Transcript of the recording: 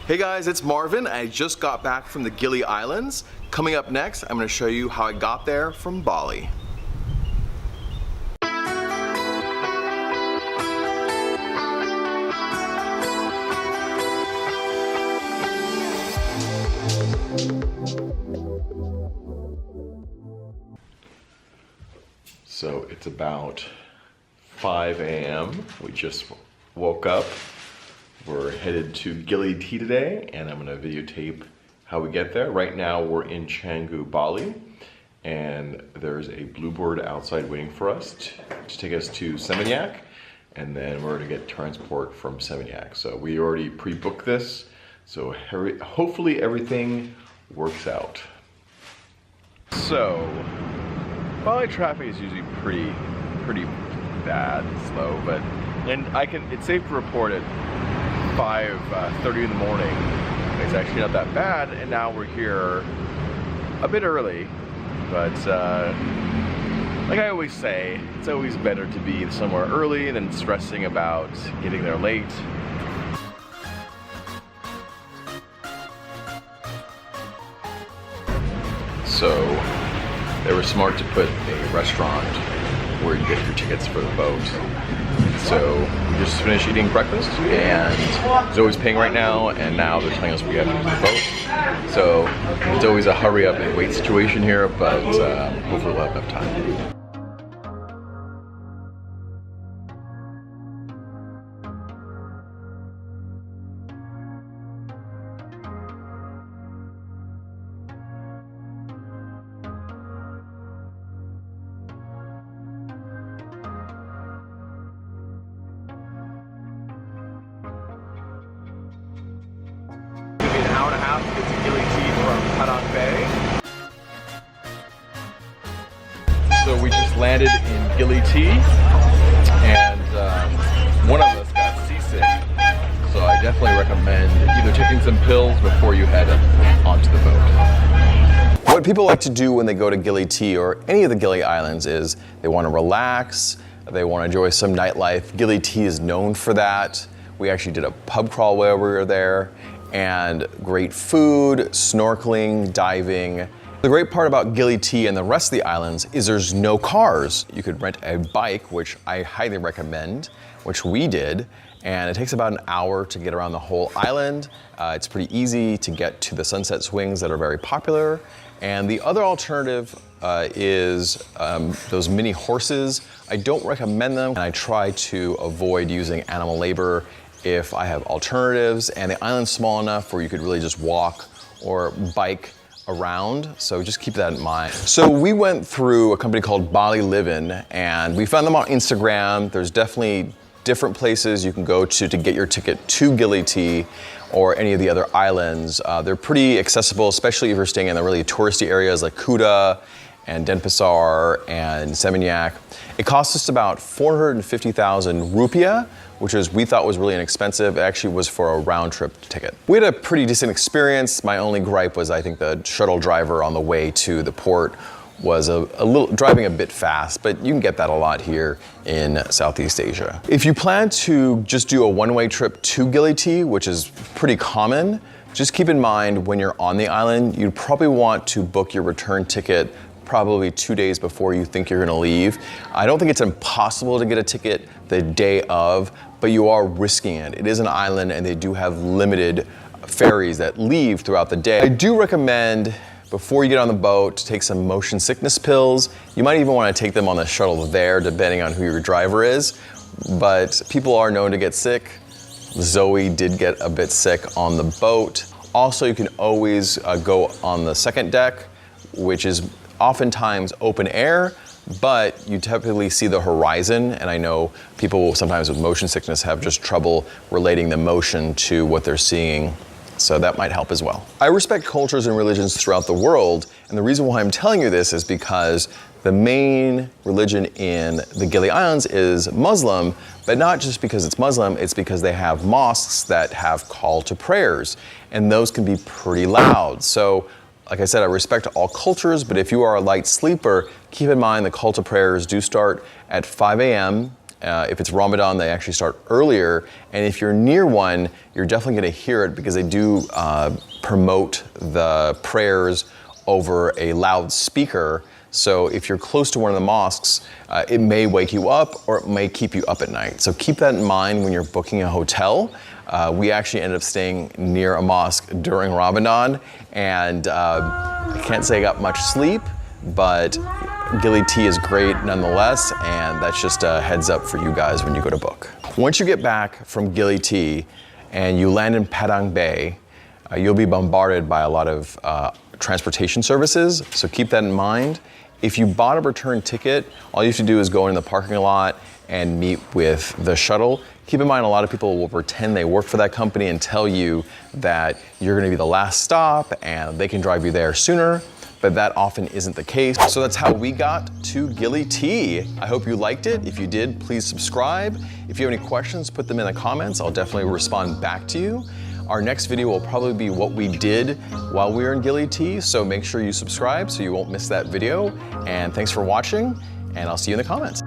Hey guys, it's Marvin. I just got back from the Gili Islands. Coming up next, I'm going to show you how I got there from Bali. So it's about 5 a.m. We just woke up. We're headed to Gili today, and I'm gonna videotape how we get there. Right now we're in Canggu, Bali, and there's a bluebird outside waiting for us to take us to Seminyak, and then we're gonna get transport from Seminyak. So we already pre-booked this, so hopefully everything works out. So, Bali traffic is usually pretty bad and slow, but it's safe to report it. 5:30 in the morning. It's actually not that bad, and now we're here a bit early, but like I always say, it's always better to be somewhere early than stressing about getting there late. So they were smart to put a restaurant where you get your tickets for the boat. So we just finished eating breakfast, and Zoe's paying right now, and now they're telling us we have to use the boat. So it's always a hurry up and wait situation here, but hopefully we'll have enough time. An hour and a half to get to Gili from Padang Bay. So we just landed in Gili, and one of us got seasick. So I definitely recommend either taking some pills before you head onto the boat. What people like to do when they go to Gili or any of the Gili Islands is they want to relax, they want to enjoy some nightlife. Gili is known for that. We actually did a pub crawl while we were there, and great food, snorkeling, diving. The great part about Gili and the rest of the islands is there's no cars. You could rent a bike, which I highly recommend, which we did, and it takes about an hour to get around the whole island. It's pretty easy to get to the sunset swings that are very popular. And the other alternative is those mini horses. I don't recommend them, and I try to avoid using animal labor if I have alternatives, and the island's small enough where you could really just walk or bike around, so just keep that in mind. So we went through a company called Bali Livin', and we found them on Instagram. There's definitely different places you can go to get your ticket to Gili or any of the other islands. They're pretty accessible, especially if you're staying in the really touristy areas like Kuta and Denpasar and Seminyak. It cost us about 450,000 rupiah, which we thought was really inexpensive. It actually was for a round trip ticket. We had a pretty decent experience. My only gripe was I think the shuttle driver on the way to the port was driving a bit fast, but you can get that a lot here in Southeast Asia. If you plan to just do a one-way trip to Gili, which is pretty common, just keep in mind when you're on the island, you'd probably want to book your return ticket probably 2 days before you think you're gonna leave. I don't think it's impossible to get a ticket the day of, but you are risking it. It is an island, and they do have limited ferries that leave throughout the day. I do recommend, before you get on the boat, to take some motion sickness pills. You might even wanna take them on the shuttle there, depending on who your driver is, but people are known to get sick. Zoe did get a bit sick on the boat. Also, you can always go on the second deck, which is oftentimes open air, but you typically see the horizon, and I know people sometimes with motion sickness have just trouble relating the motion to what they're seeing, so that might help as well. I respect cultures and religions throughout the world, and the reason why I'm telling you this is because the main religion in the Gili Islands is Muslim, but not just because it's Muslim, it's because they have mosques that have call to prayers, and those can be pretty loud. So, like I said, I respect all cultures, but if you are a light sleeper, keep in mind the call to prayers do start at 5 a.m. If it's Ramadan, they actually start earlier. And if you're near one, you're definitely going to hear it because they do promote the prayers over a loudspeaker. So if you're close to one of the mosques, it may wake you up or it may keep you up at night. So keep that in mind when you're booking a hotel. We actually ended up staying near a mosque during Ramadan, and I can't say I got much sleep, but Gili T is great nonetheless, and that's just a heads up for you guys when you go to book. Once you get back from Gili T and you land in Padang Bay, you'll be bombarded by a lot of transportation services, so keep that in mind. If you bought a return ticket, all you have to do is go in the parking lot and meet with the shuttle. Keep in mind, a lot of people will pretend they work for that company and tell you that you're gonna be the last stop and they can drive you there sooner, but that often isn't the case. So that's how we got to Gili T. I hope you liked it. If you did, please subscribe. If you have any questions, put them in the comments. I'll definitely respond back to you. Our next video will probably be what we did while we were in Gili T, so make sure you subscribe so you won't miss that video. And thanks for watching, and I'll see you in the comments.